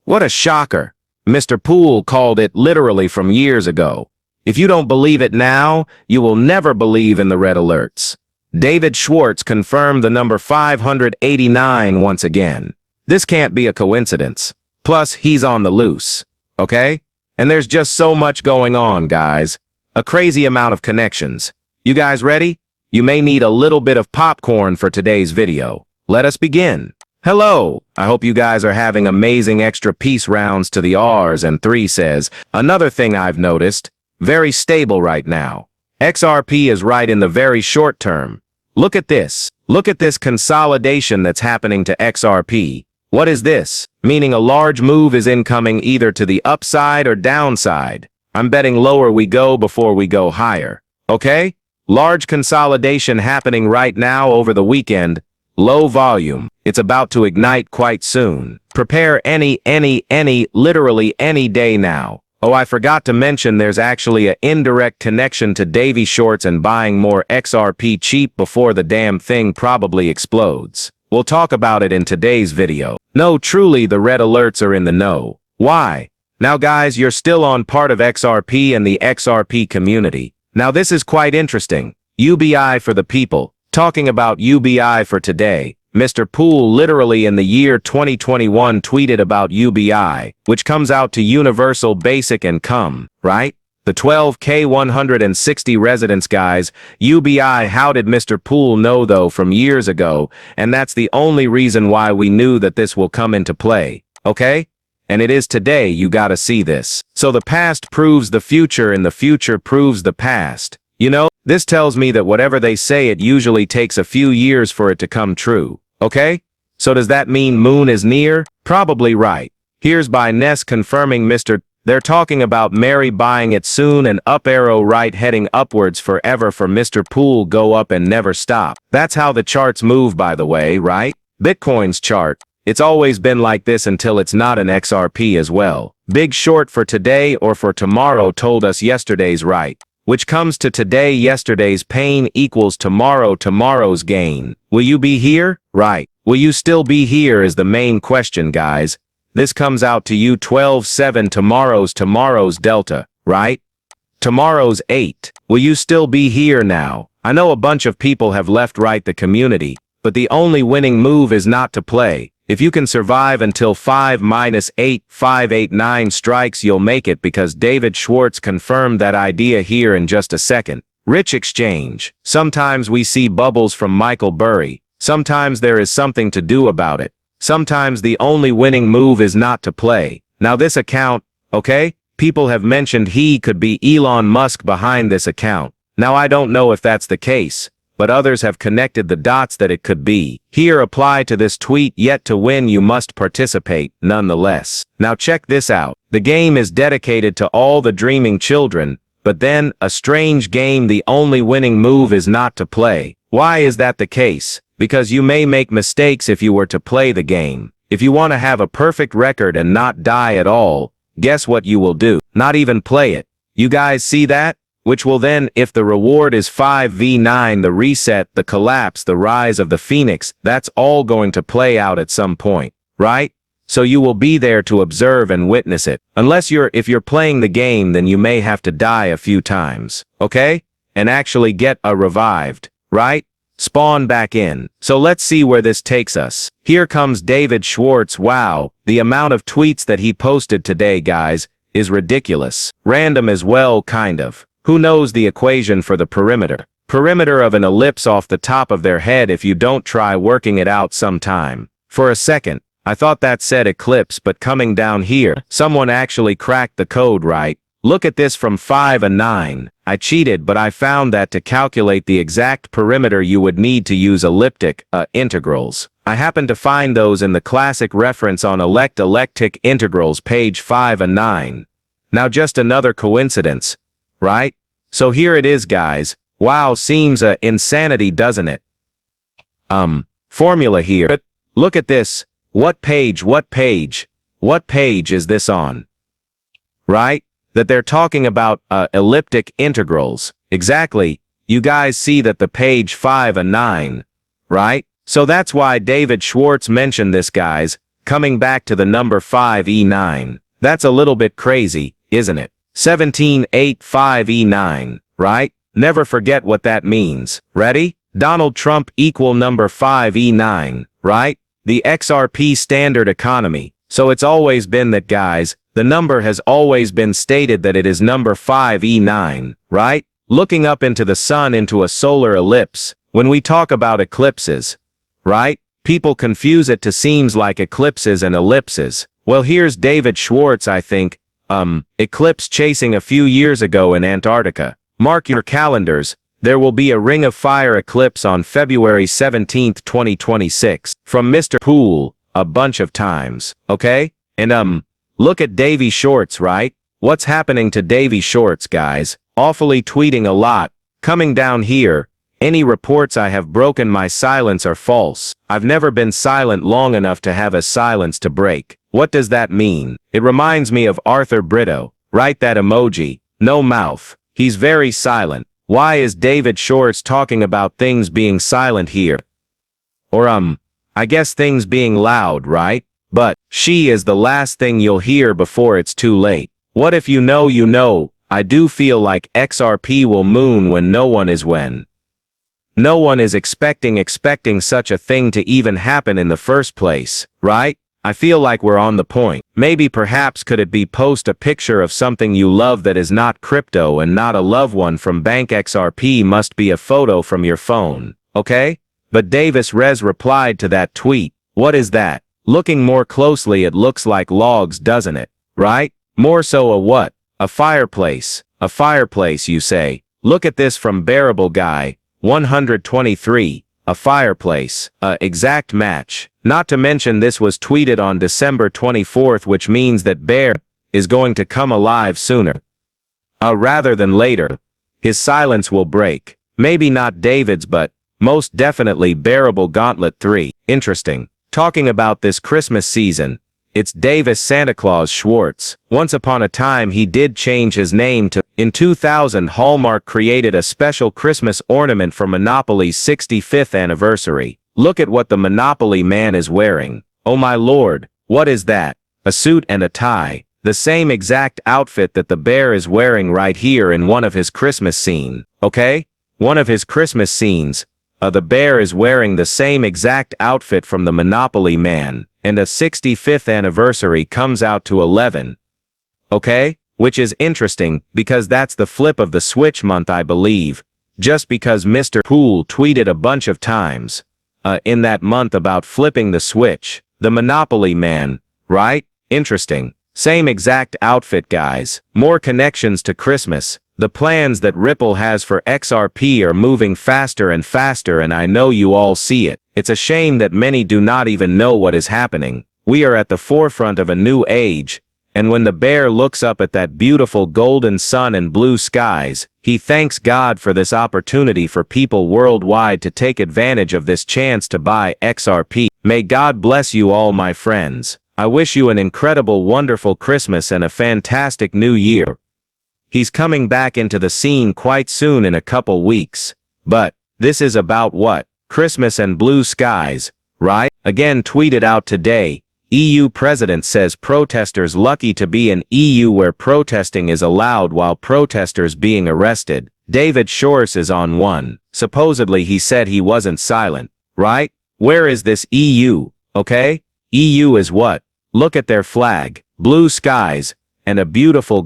What a shocker. Mr. Poole called it literally from years ago. If you don't believe it now, you will never believe in the red alerts. David Schwartz confirmed the number 589 once again. This can't be a coincidence. Plus, he's on the loose. Okay? And there's just so much going on, guys. A crazy amount of connections. You guys ready? You may need a little bit of popcorn for today's video. Let us begin. Hello, I hope you guys are having amazing extra piece rounds to the R's, and 3 says, another thing I've noticed, very stable right now. XRP is right in the very short term. Look at this. Look at this consolidation that's happening to XRP. What is this? Meaning a large move is incoming either to the upside or downside. I'm betting lower we go before we go higher. Okay? Large consolidation happening right now over the weekend. Low volume. It's about to ignite quite soon. Prepare literally any day now. Oh, I forgot to mention there's actually an indirect connection to Davy Shorts and buying more XRP cheap before the damn thing probably explodes. We'll talk about it in today's video. No, truly the red alerts are in the know. Why? Now guys, you're still on part of XRP and the XRP community. Now this is quite interesting. UBI for the people. Talking about UBI for today, Mr. Poole literally in the year 2021 tweeted about UBI, which comes out to Universal Basic Income, right? The 12K 160 residents guys, UBI. How did Mr. Poole know though from years ago? And that's the only reason why we knew that this will come into play, okay? And it is today, you gotta see this. So the past proves the future and the future proves the past. You know, this tells me that whatever they say, it usually takes a few years for it to come true, okay? So does that mean moon is near? Probably right. Here's by Ness confirming Mr. They're talking about Mary buying it soon and up arrow right heading upwards forever for Mr. Poole go up and never stop. That's how the charts move, by the way, right? Bitcoin's chart. It's always been like this until it's not an XRP as well. Big short for today or for tomorrow told us yesterday's right. Which comes to today, yesterday's pain equals tomorrow, tomorrow's gain. Will you be here? Right. Will you still be here is the main question, guys. This comes out to you 12/7 tomorrow's delta, right? Tomorrow's 8. Will you still be here now? I know a bunch of people have left right the community, but the only winning move is not to play. If you can survive until 5-8, 589 strikes, you'll make it because David Schwartz confirmed that idea here in just a second. Rich exchange. Sometimes we see bubbles from Michael Burry. Sometimes there is something to do about it. Sometimes the only winning move is not to play. Now this account, okay? People have mentioned he could be Elon Musk behind this account. Now I don't know if that's the case, but others have connected the dots that it could be. Here apply to this tweet, yet to win you must participate, nonetheless. Now check this out. The game is dedicated to all the dreaming children, but then, a strange game, the only winning move is not to play. Why is that the case? Because you may make mistakes if you were to play the game. If you want to have a perfect record and not die at all, guess what you will do? Not even play it. You guys see that? Which will then, if the reward is 5v9, the reset, the collapse, the rise of the phoenix, that's all going to play out at some point, right? So you will be there to observe and witness it. If you're playing the game, then you may have to die a few times, okay? And actually get revived, right? Spawn back in. So let's see where this takes us. Here comes David Schwartz. Wow, the amount of tweets that he posted today, guys, is ridiculous. Random as well, kind of. Who knows the equation for the perimeter? Perimeter of an ellipse off the top of their head if you don't try working it out sometime. For a second, I thought that said eclipse, but coming down here, someone actually cracked the code, right? Look at this from 5 and 9. I cheated, but I found that to calculate the exact perimeter you would need to use elliptic integrals. I happened to find those in the classic reference on elliptic integrals, page 5 and 9. Now just another coincidence, right? So here it is, guys. Wow, seems insanity, doesn't it? Formula here. But look at this. What page is this on? Right? That they're talking about elliptic integrals. Exactly. You guys see that the page 5 and 9, right? So that's why David Schwartz mentioned this, guys. coming back to the number 5E9. That's a little bit crazy, isn't it? 1785E9, right? Never forget what that means. Ready? Donald Trump equal number 5E9, right? The XRP standard economy. So it's always been that, guys, the number has always been stated that it is number 5E9, right? Looking up into the sun into a solar ellipse. When we talk about eclipses, right? People confuse it to seems like eclipses and ellipses. Well, here's David Schwartz, I think, eclipse chasing a few years ago in Antarctica. Mark your calendars. There will be a Ring of Fire eclipse on February 17th, 2026. From Mr. Poole, a bunch of times, okay? And look at Davy Shorts, right? What's happening to Davy Shorts, guys? Awfully tweeting a lot. Coming down here, any reports I have broken my silence are false. I've never been silent long enough to have a silence to break. What does that mean? It reminds me of Arthur Brito. Write that emoji. No mouth. He's very silent. Why is David Shorts talking about things being silent here? Or I guess things being loud, right? But she is the last thing you'll hear before it's too late. What if you know you know? I do feel like XRP will moon when no one is when. No one is expecting such a thing to even happen in the first place, right? I feel like we're on the point. Maybe perhaps could it be post a picture of something you love that is not crypto and not a loved one from bank. XRP must be a photo from your phone, okay? But Davis Rez replied to that tweet. What is that? Looking more closely it looks like logs, doesn't it? Right? More so a what? A fireplace. A fireplace, you say. Look at this from Bearable Guy. 123, a fireplace, exact match. Not to mention this was tweeted on December 24th, which means that Bear is going to come alive sooner. Rather than later. His silence will break. Maybe not David's, but most definitely Bearable Gauntlet 3. Interesting. Talking about this Christmas season, it's Davis Santa Claus Schwartz. Once upon a time he did change his name to. In 2000, Hallmark created a special Christmas ornament for Monopoly's 65th anniversary. Look at what the Monopoly man is wearing. Oh my lord, what is that? A suit and a tie. The same exact outfit that the bear is wearing right here in one of his Christmas scene. Okay? One of his Christmas scenes. The bear is wearing the same exact outfit from the Monopoly man. And a 65th anniversary comes out to 11. Okay? Which is interesting, because that's the flip of the switch month, I believe. Just because Mr. Poole tweeted a bunch of times in that month about flipping the switch. The Monopoly man, right? Interesting. Same exact outfit, guys. More connections to Christmas. The plans that Ripple has for XRP are moving faster and faster, and I know you all see it. It's a shame that many do not even know what is happening. We are at the forefront of a new age. And when the bear looks up at that beautiful golden sun and blue skies, he thanks God for this opportunity for people worldwide to take advantage of this chance to buy XRP. May God bless you all, my friends. I wish you an incredible, wonderful Christmas and a fantastic new year. He's coming back into the scene quite soon in a couple weeks. But this is about what? Christmas and blue skies, right? Again tweeted out today. EU president says protesters lucky to be in EU where protesting is allowed while protesters being arrested. David Shorts is on one. Supposedly he said he wasn't silent, right? Where is this EU, okay? EU is what? Look at their flag, blue skies, and a beautiful